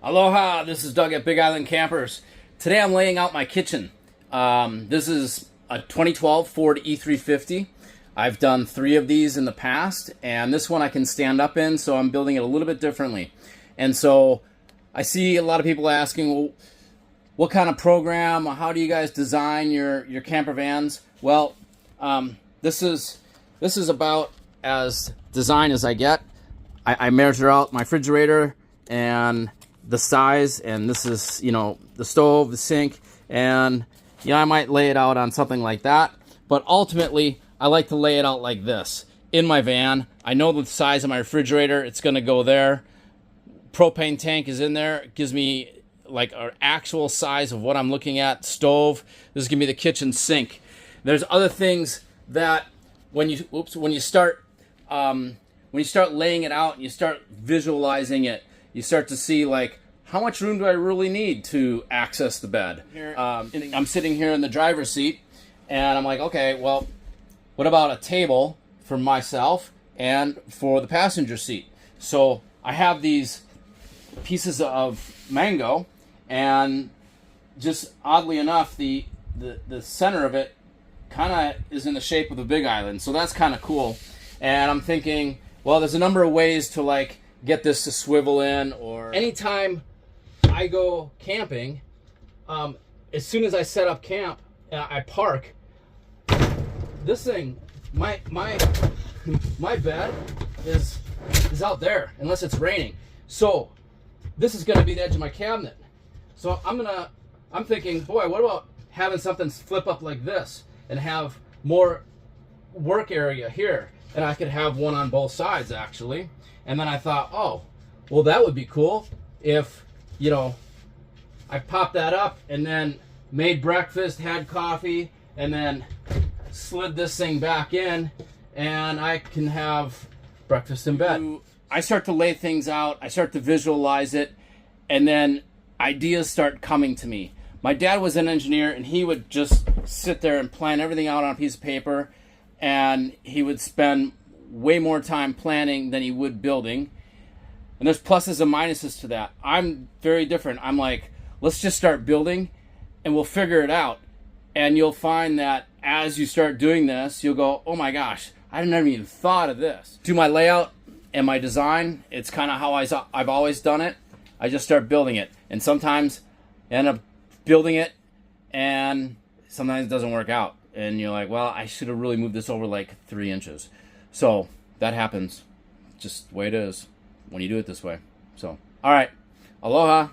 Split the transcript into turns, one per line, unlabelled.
Aloha, this is Doug at Big Island Campers. Today I'm laying out my kitchen. This is a 2012 Ford E350. I've done 3 of these in the past, and this one I can stand up in, so I'm building it a little bit differently. And so I see a lot of people asking, well, what kind of program, how do you guys design your camper vans? Well, this is about as designed as I get. I measure out my refrigerator and the size, and this is, the stove, the sink, and I might lay it out on something like that, but ultimately I like to lay it out like this in my van. I know the size of my refrigerator, it's going to go there. Propane tank is in there. It gives me like an actual size of what I'm looking at. Stove, this is going to be the kitchen sink. There's other things that when you start laying it out and you start visualizing it, you start to see, like, how much room do I really need to access the bed? I'm sitting here in the driver's seat, and I'm like, okay, well, what about a table for myself and for the passenger seat? So I have these pieces of mango, and just oddly enough, the center of it kind of is in the shape of a Big Island, so that's kind of cool. And I'm thinking, well, there's a number of ways to, like, get this to swivel in. Or anytime I go camping, as soon as I set up camp, I park. This thing, my bed is out there unless it's raining. So this is going to be the edge of my cabinet. So I'm thinking, boy, what about having something flip up like this and have more work area here? And I could have one on both sides, actually. And then I thought, oh, well, that would be cool if, I popped that up and then made breakfast, had coffee, and then slid this thing back in, and I can have breakfast in bed. I start to lay things out, I start to visualize it, and then ideas start coming to me. My dad was an engineer, and he would just sit there and plan everything out on a piece of paper, and he would spend way more time planning than he would building. And there's pluses and minuses to that. I'm very different. I'm like, let's just start building and we'll figure it out. And you'll find that as you start doing this, you'll go, oh my gosh, I never even thought of this. Do my layout and my design, it's kind of how I've always done it. I just start building it. And sometimes I end up building it and sometimes it doesn't work out. And you're like, well, I should have really moved this over like 3 inches. So that happens, just the way it is when you do it this way. So, all right, aloha.